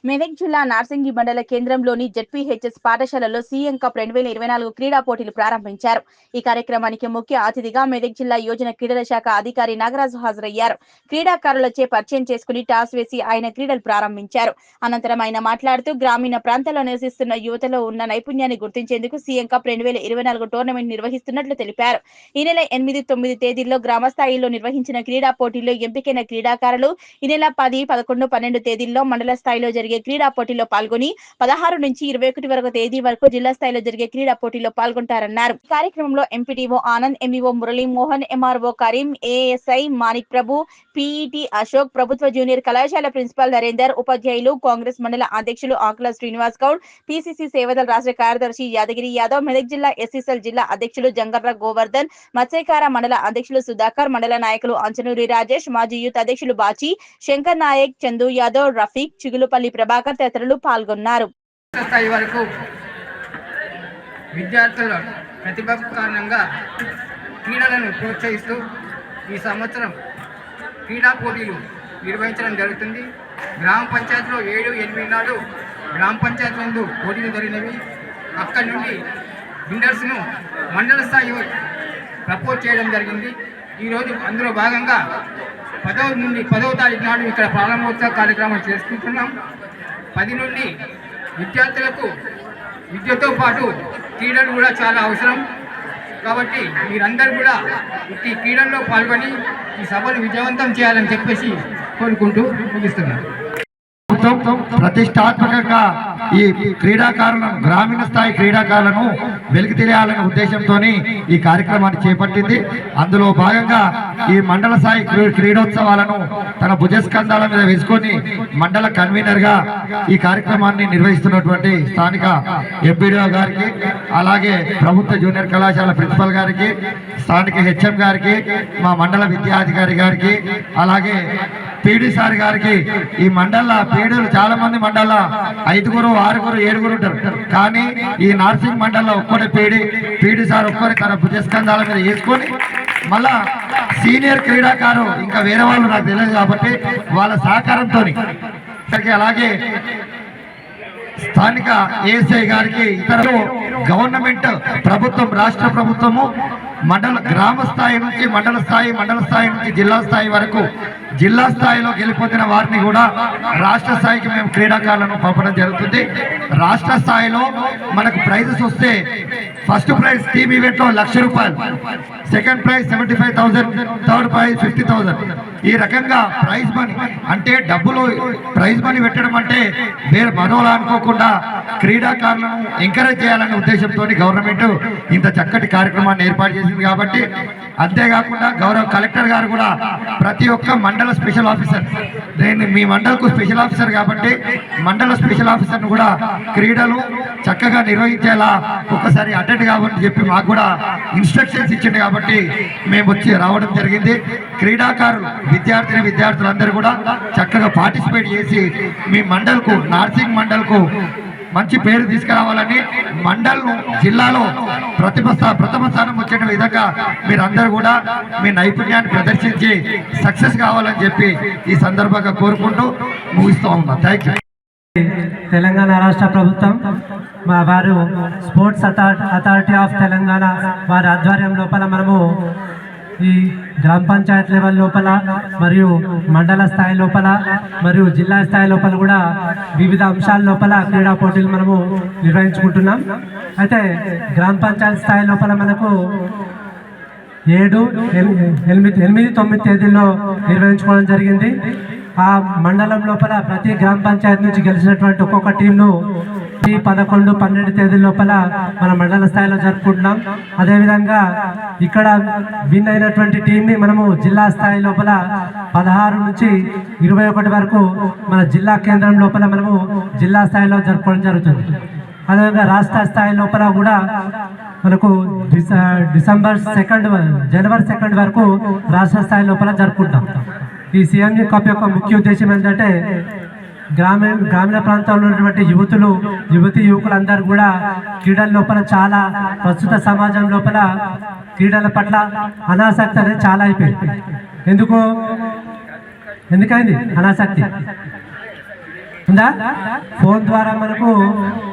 మెదక్ జిల్లా నార్సింగి మండల కేంద్రంలోని జెడ్పీహెచ్ఎస్ పాఠశాలలో సీఎం కప్ 2024 క్రీడా పోటీలు ప్రారంభించారు. ఈ కార్యక్రమానికి ముఖ్య అతిథిగా మెదక్ జిల్లా యోజన క్రీడల శాఖ అధికారి నాగరాజు హాజరయ్యారు. క్రీడాకారులచే పరిచయం చేసుకుని టాస్ వేసి ఆయన క్రీడలు ప్రారంభించారు. అనంతరం ఆయన మాట్లాడుతూ గ్రామీణ ప్రాంతాల్లో నివసిస్తున్న యువతలో ఉన్న నైపుణ్యాన్ని గుర్తించేందుకు సీఎం కప్ 2024 టోర్నమెంట్ నిర్వహిస్తున్నట్లు తెలిపారు. ఈ నెల 8, 9 తేదీల్లో గ్రామ స్థాయిలో నిర్వహించిన క్రీడా పోటీల్లో ఎంపికైన క్రీడాకారులు ఈ నెల 10, 11, 12 తేదీల్లో మండల స్థాయిలో జరిగే క్రీడా పోటీల్లో పాల్గొని 16 నుంచి 21 వరకు తేదీ వరకు జిల్లా స్థాయిలో జరిగే క్రీడా పోటీల్లో పాల్గొంటారన్నారు. ఈ కార్యక్రమంలో MPTO Anand, MEO Murali Mohan, MRO Karim, ASI Manik Prabhu, PET Ashok, ప్రభుత్వ జూనియర్ కళాశాల ప్రిన్సిపల్ నరేందర్, ఉపాధ్యాయులు, కాంగ్రెస్ మండల అధ్యక్షులు ఆకుల శ్రీనివాస్ గౌడ్, పీసీసీ సేవదల్ రాష్ట్ర కార్యదర్శి యాదగిరి యాదవ్, మెదక్ జిల్లా ఎస్సీసెల్ జిల్లా అధ్యక్షులు జంగర్ర గోవర్ధన్, మత్స్యకార మండల అధ్యక్షులు సుధాకర్, మండల నాయకులు అంచనూరి రాజేష్, మాజీ యూత్ అధ్యక్షులు బాచి, శంకర్ నాయక్, చందు యాదవ్, రఫీక్, చిగులుపల్లి ప్రభాకర్ తదితరులు పాల్గొన్నారు. విద్యార్థుల ప్రతిభ కారణంగా క్రీడలను ప్రోత్సహిస్తూ ఈ సంవత్సరం క్రీడా పోటీలు నిర్వహించడం జరుగుతుంది. గ్రామ పంచాయతీలో 7, 8 నాడు గ్రామ పంచాయతీ నందు పోటీలు జరిగినవి. అక్కడి నుండి విన్నర్స్ను మండల స్థాయి ప్రపోజ్ చేయడం జరిగింది. ఈరోజు అందులో భాగంగా 10వ తారీఖు నాడు ఇక్కడ ప్రారంభోత్సవ కార్యక్రమం చేసుకుంటున్నాం. 10 నుండి విద్యార్థులకు విద్యతో పాటు క్రీడలు కూడా చాలా అవసరం. కాబట్టి మీరందరూ కూడా ఈ క్రీడల్లో పాల్గొని ఈ సభను విజయవంతం చేయాలని చెప్పేసి కోరుకుంటూ ముగిస్తున్నాను. ప్రతిష్టాత్మకంగా ఈ క్రీడాకారులను, గ్రామీణ స్థాయి క్రీడాకారులను వెలికి తెలియాలనే ఉద్దేశంతో ఈ కార్యక్రమాన్ని చేపట్టింది. అందులో భాగంగా ఈ మండల స్థాయి క్రీడోత్సవాలను తన భుజస్కంధాల మీద వేసుకొని మండల కన్వీనర్ గా ఈ కార్యక్రమాన్ని నిర్వహిస్తున్నటువంటి స్థానిక ఎంపీడీఓ గారికి, అలాగే ప్రభుత్వ జూనియర్ కళాశాల ప్రిన్సిపల్ గారికి, స్థానిక హెచ్ఎం గారికి, మా మండల విద్యాధికారి గారికి, అలాగే పీడీ సార్ గారికి. ఈ మండల పీడీలు చాలా మంది మండల 5, 6, 7 ఉంటారు. కానీ ఈ నార్సింగ్ మండలంలో ఒక్కడే పీడీ సార్ ఒక్కరే తన భుజస్కంధాల మీద వేసుకొని మళ్ళా సీనియర్ క్రీడాకారు ఇంకా వేరే వాళ్ళు నాకు తెలియదు కాబట్టి వాళ్ళ సహకారంతో, అలాగే స్థానిక ఏఎస్ఐ గారికి, ఇతరులు గవర్నమెంట్ ప్రభుత్వం, రాష్ట్ర ప్రభుత్వము గ్రామ స్థాయి నుంచి మండల స్థాయి నుంచి జిల్లా స్థాయి వరకు, జిల్లా స్థాయిలో గెలిపొందిన వారిని కూడా రాష్ట్ర స్థాయికి మేము క్రీడాకారులను పంపడం జరుగుతుంది. రాష్ట్ర స్థాయిలో మనకు ప్రైజెస్ వస్తే ఫస్ట్ ప్రైజ్ టీమ్ ఈవెంట్లో ₹1,00,000, సెకండ్ ప్రైజ్ 75,000, థర్డ్ ప్రైజ్ 50,000. ఈ రకంగా ప్రైజ్ మనీ అంటే డబ్బులు ప్రైజ్ మనీ పెట్టడం అంటే వేరే మనోలా అనుకోకుండా క్రీడాకారులను ఎంకరేజ్ చేయాలనే ఉద్దేశంతో గవర్నమెంట్ ఇంత చక్కటి కార్యక్రమాన్ని ఏర్పాటు చేసింది. కాబట్టి అంతేకాకుండా గౌరవ కలెక్టర్ గారు కూడా ప్రతి ఒక్క మండల స్పెషల్ ఆఫీసర్, నేను మీ మండలకు స్పెషల్ ఆఫీసర్ కాబట్టి మండల స్పెషల్ ఆఫీసర్ను కూడా క్రీడలు చక్కగా నిర్వహించేలా ఒక్కసారి అటెండ్ కావాలని చెప్పి మాకు కూడా ఇన్స్ట్రక్షన్స్ ఇచ్చింది. కాబట్టి మేము వచ్చి రావడం జరిగింది. క్రీడాకారులు విద్యార్థులందరూ కూడా చక్కగా పార్టిసిపేట్ చేసి మీ మండల్కు, నార్సింగ్ మండల్కు మంచి పేరు తీసుకురావాలని, మండల్ను జిల్లాలో ప్రథమ స్థానం వచ్చే విధంగా మీరందరూ కూడా మీ నైపుణ్యాన్ని ప్రదర్శించి సక్సెస్ కావాలని చెప్పి ఈ సందర్భంగా కోరుకుంటూ ముగిస్తూ ఉన్నాం. Thank you. తెలంగాణ రాష్ట్ర ప్రభుత్వం వారు స్పోర్ట్స్ అథారిటీ ఆఫ్ తెలంగాణ వారి ఆధ్వర్యం లోపల మనము ఈ గ్రామ పంచాయత్ లెవెల్ లోపల మరియు మండల స్థాయి లోపల మరియు జిల్లా స్థాయి లోపల కూడా వివిధ అంశాల లోపల క్రీడా పోటీలు మనము నిర్వహించుకుంటున్నాం. అయితే గ్రామ పంచాయత్ స్థాయి లోపల మనకు 7, 8, 9 తేదీల్లో నిర్వహించుకోవడం జరిగింది. ఆ మండలం లోపల ప్రతి గ్రామ పంచాయతీ నుంచి గెలిచినటువంటి ఒక్కొక్క టీంను 11, 12 తేదీ లోపల మన మండల స్థాయిలో జరుపుకుంటున్నాం. అదేవిధంగా ఇక్కడ విన్ అయినటువంటి టీంని మనము జిల్లా స్థాయి లోపల 16 నుంచి 21 వరకు మన జిల్లా కేంద్రం లోపల మనము జిల్లా స్థాయిలో జరుపుకోవడం జరుగుతుంది. అదేవిధంగా రాష్ట్ర స్థాయి లోపల కూడా మనకు జనవరి 2 వరకు రాష్ట్ర స్థాయి లోపల జరుపుకుంటాం. ఈ సీఎం కప్ యొక్క ముఖ్య ఉద్దేశం ఏంటంటే గ్రామీణ ప్రాంతాల్లో ఉన్నటువంటి యువకులందరూ కూడా క్రీడల లోపల చాలా ప్రస్తుత సమాజం లోపల క్రీడల పట్ల అనాసక్తి అనేది చాలా అయిపోయింది. ఎందుకైంది అనాసక్తి? ఉందా? ఫోన్ ద్వారా మనకు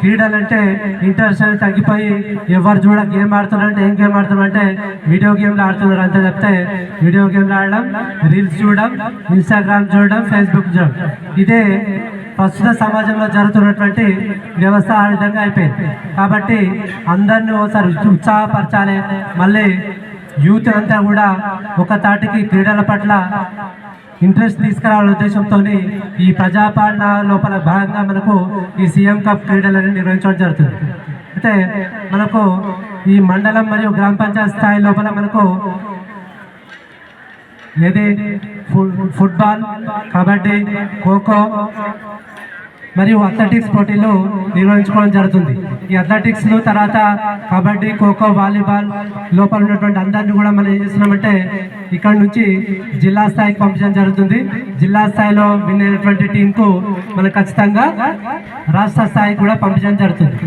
క్రీడలు అంటే ఇంట్రెస్ట్ అనేది తగ్గిపోయి ఎవరు చూడ గేమ్ ఆడుతున్నారంటే ఏం గేమ్ ఆడుతున్నారంటే వీడియో గేమ్లు ఆడుతున్నారు అంతే తప్పితే వీడియో గేమ్లు ఆడడం, రీల్స్ చూడడం, ఇన్స్టాగ్రామ్ చూడడం, ఫేస్బుక్ చూడడం, ఇదే ప్రస్తుత సమాజంలో జరుగుతున్నటువంటి వ్యవస్థ ఆ విధంగా అయిపోయింది. కాబట్టి అందరినీ ఒకసారి ఉత్సాహపరచాలి. మళ్ళీ యూత్ అంతా కూడా ఒక తాటికి క్రీడల పట్ల ఇంట్రెస్ట్ తీసుకురావాలనే ఉద్దేశంతో ఈ ప్రజాపాలన లోపల భాగంగా మనకు ఈ సీఎం కప్ క్రీడలను నిర్వహించడం జరుగుతుంది. అయితే మనకు ఈ మండలం మరియు గ్రామ పంచాయతీ స్థాయి లోపల మనకు ఏది ఫుట్బాల్, కబడ్డీ, ఖోఖో మరియు అథ్లెటిక్స్ పోటీలు నిర్వహించుకోవడం జరుగుతుంది. ఈ అథ్లెటిక్స్ తర్వాత కబడ్డీ, ఖోఖో, వాలీబాల్ లోపల ఉన్నటువంటి అందరినీ కూడా మనం ఏం చేస్తున్నామంటే ఇక్కడ నుంచి జిల్లా స్థాయికి పంపించడం జరుగుతుంది. జిల్లా స్థాయిలో విన్ అయినటువంటి టీంకు మనం ఖచ్చితంగా రాష్ట్ర స్థాయికి కూడా పంపించడం జరుగుతుంది.